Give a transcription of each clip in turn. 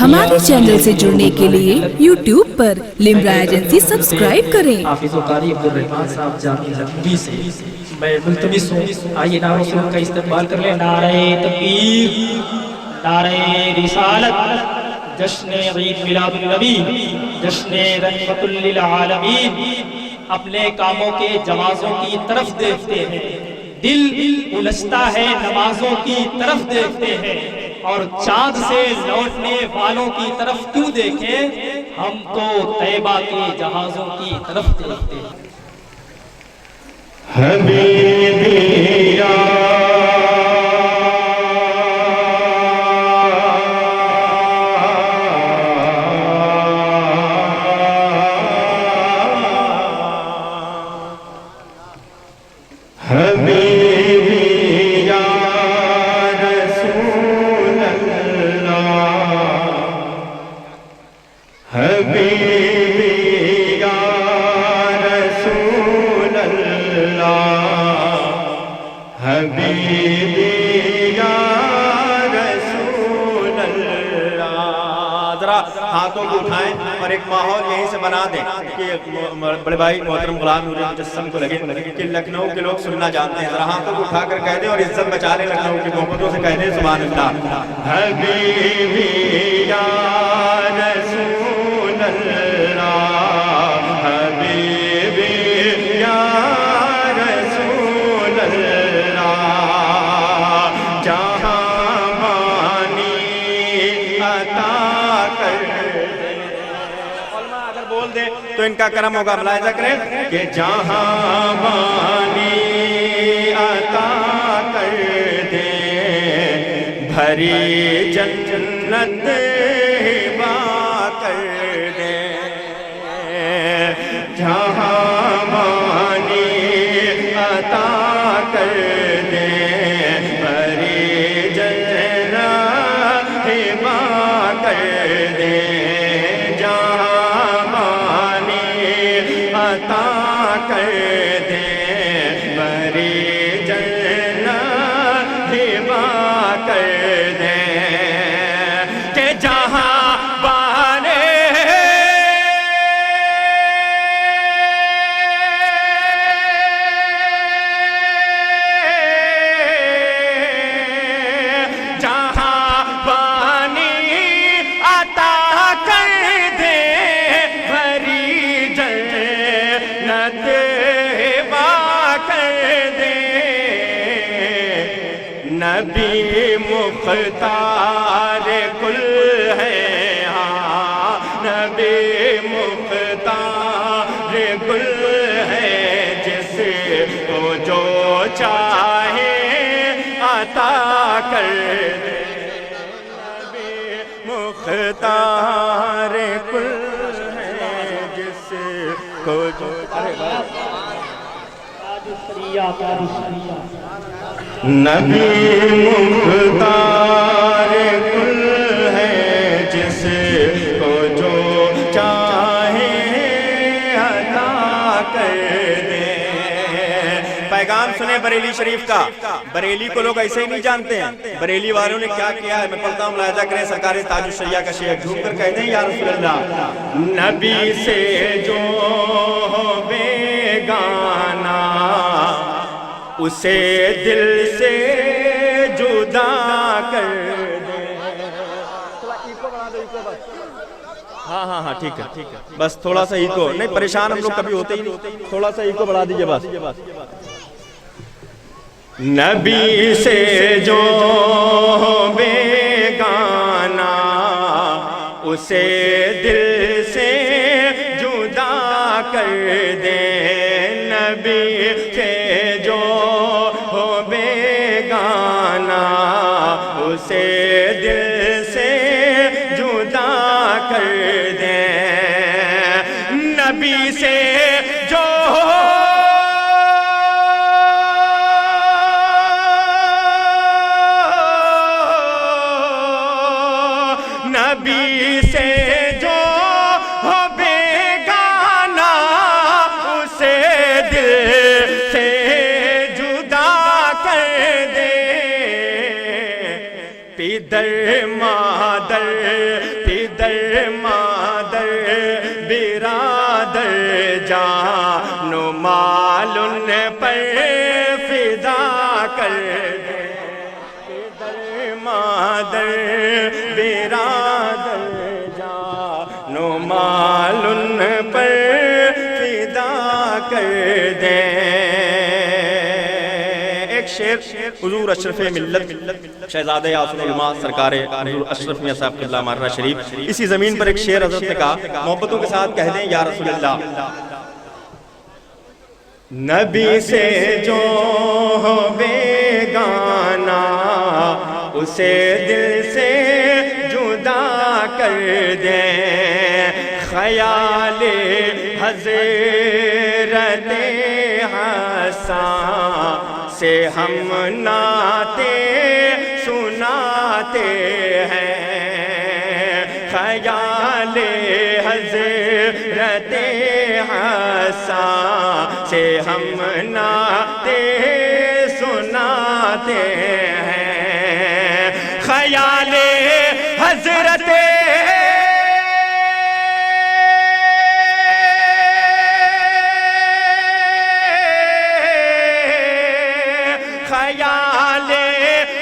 ہمارے چینل سے جڑنے کے لیے YouTube پر لمرا ایجنسی سبسکرائب کریں۔ حافظ و قاری عبدالرحمن صاحب جامعہ لکھنؤ سے میں ملتمس ہوں آئیے نعروں سے ان کا استقبال کر لیں۔ نعرہ تکبیر، نعرہ رسالت، جشن عید میلاد النبی، جشن رحمت للعالمین۔ اپنے کاموں کے جوازوں کی طرف دیکھتے ہیں، دل الجھتا ہے نمازوں کی طرف دیکھتے ہیں، اور چاند سے لوٹنے والوں کی طرف کیوں دیکھیں، ہم تو طیبہ کے جہازوں کی طرف دیکھتے ہیں۔ حبیبی یا حبیبی یا رسول اللہ، حبیبی یا رسول اللہ، حبیبی یا رسول اللہ۔ ذرا ہاتھوں کو اٹھائیں اور ایک ماحول یہیں سے بنا دیں کہ بڑے بھائی محترم غلام نور مجسم کو لگے کہ لکھنؤ کے لوگ سننا جانتے ہیں۔ ذرا ہاتھوں کو اٹھا کر کہہ دیں اور عزت بچا لیں لکھنؤ کی محبتوں سے، کہہ دیں سبحان اللہ۔ حبیبی یا رسول اللہ، حبیبی یا رسول اللہ، جہاں مانی عطا کر دے۔ علماء اگر بول دیں تو ان کا کرم ہوگا، ملاحظہ کریں کہ جہاں مانی عطا کر دے، بھری جنت ہبا کر دے، جہاں مانی عطا کر دے، بھری جنت ہبا کر دے، جہاں مانی عطا کر دے، بھری جنت ہبا کر دے، کہ جہاں بانے جہاں بانی عطا کر دے، بھری جنت ہبا کر دے، نبی مختار کل ہے، ہاں نبی مختار کل ہے، جس کو جو چاہے عطا کر دے، نبی مختار کل ہے، جس کو جو نبی مختار کل ہے، جس کو جو چاہے عطا کر دے۔ پیغام سنیں بریلی شریف کا، بریلی کو لوگ ایسے ہی نہیں جانتے ہیں، بریلی والوں نے کیا کیا ہے میں پڑھتا ہوں، ملاحظہ کریں۔ سرکار تاج الشریعہ کا شیخ جھوم کر کہتے ہیں یا رسول اللہ، نبی سے جو ہو بیگانہ، اسے دل سے جدا کر دے۔ ہاں ہاں ہاں ٹھیک ہے، بس تھوڑا سا ایکو، نہیں پریشان ہم لوگ کبھی ہوتے ہی نہیں، تھوڑا سا ایکو بڑھا دیجئے بس۔ نبی سے جو بیگانہ، اسے دل سے جدا کر دے، نبی سے جو بیگانہ، اسے دل سے جدا کر دے، نبی سے جو نبی سے جو بیگانہ، اسے دل سے جدا کر دے، پیدر مادر پدر مادر برادر جان و مال ان پر فدا کر دیں پدر مادر برادر جان و مال ان پر فدا کر دیں شعر حضور اشرف ملت شہزادہ یاسر علماء سرکار حضور اشرف میاں صاحب قبلہ مارہ شریف اسی زمین پر ایک شعر حضرت نے کہا محبتوں کے ساتھ کہہ دیں یا رسول اللہ نبی سے جو ہو بیگانہ اسے دل سے جدا کر دیں خیال حضرت حسن سے ہم نعتیں سناتے ہیں خیال حضرت حسن سے ہم نعتیں سناتے ہیں خیال حضرت خیال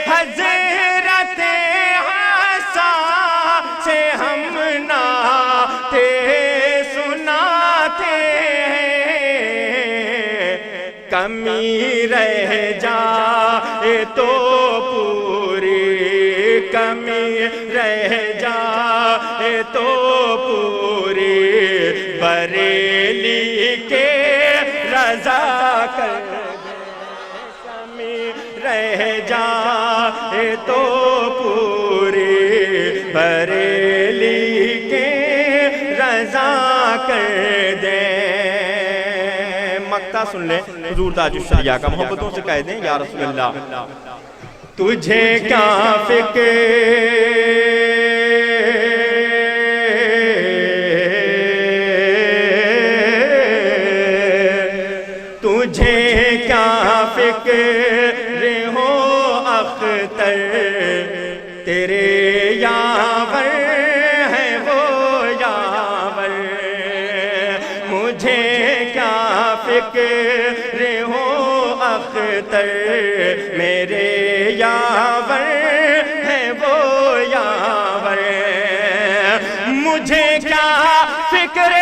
حضرت حسن سے ہم نعتیں سناتے ہیں کمی رہ جائے تو پوری کمی رہ جائے تو پوری بریلی کے رضا کر رہ جائے تو پوری بریلی کے رضا کر دیں مقطع سن لیں حضور تاج الشریعہ کا محبتوں سے کہہ دیں یا رسول اللہ تجھے کیا فکر تجھے کیا فکر ہو اختر تیرے یاور ہے وہ یاور مجھے کیا فکر ہو اختر میرے یاور ہے وہ یاور مجھے کیا فکر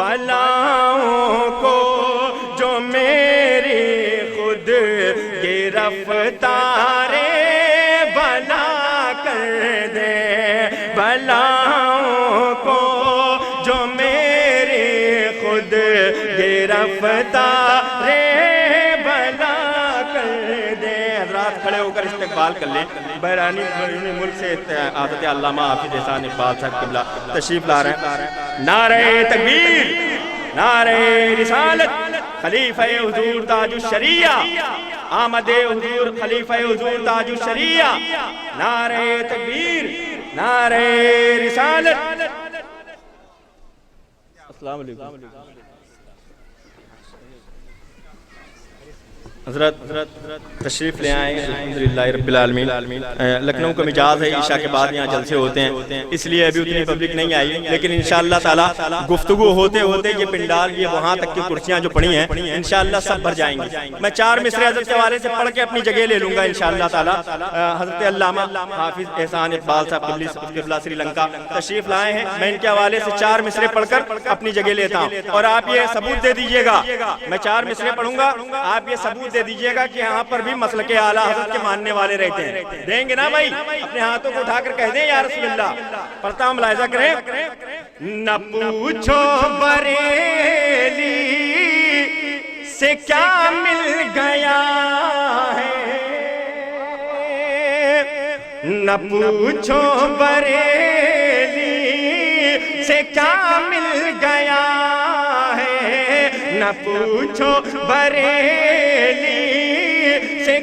بلاؤں کو جو میری خود گرفتار بلا کر دے بلاؤں کو جو میری خود گرفتار بلا کر دے حضرات کھڑے ہو کر استقبال کر لیں بیرانی ملک سے حضرت علامہ حافظ احسان اقبال صاحب قبلہ تشریف لا رہے ہیں نعرہ تکبیر نعرہ رسالت خلیفہ حضور تاج الشریعہ آمد حضور خلیفہ حضور تاج الشریعہ نعرہ تکبیر نعرہ رسالت السلام علیکم حضرت تشریف لے آئیں الحمدللہ رب العالمین لکھنؤ کا مجاز ہے عشاء کے بعد یہاں جلسے ہوتے ہیں اس لیے ابھی اتنی پبلک نہیں آئی لیکن انشاءاللہ تعالی گفتگو ہوتے ہوتے یہ پنڈال یہ وہاں تک کی کرسیاں جو پڑی ہیں انشاءاللہ سب بھر جائیں گے میں 4 مصرے حضرت کے حوالے سے پڑھ کے اپنی جگہ لے لوں گا انشاءاللہ تعالی حضرت علامہ حافظ احسان اقبال صاحب قبلہ سری لنکا تشریف لائے ہیں میں ان کے حوالے سے 4 مصرے پڑھ کر اپنی جگہ لیتا ہوں اور آپ یہ ثبوت دے دیجئے گا میں 4 مصرے پڑھوں گا آپ یہ ثبوت دے دیجئے گا کہ یہاں پر بھی مسلک اعلیٰ حضرت کے ماننے والے رہتے ہیں دیں گے نا بھائی اپنے ہاتھوں کو اٹھا کر کہہ دیں یا رسول اللہ پڑھتا ہوں ملاحظہ کریں نہ پوچھو بریلی سے کیا مل گیا ہے نہ پوچھو بریلی سے کیا مل گیا ہے نہ پوچھو بریلی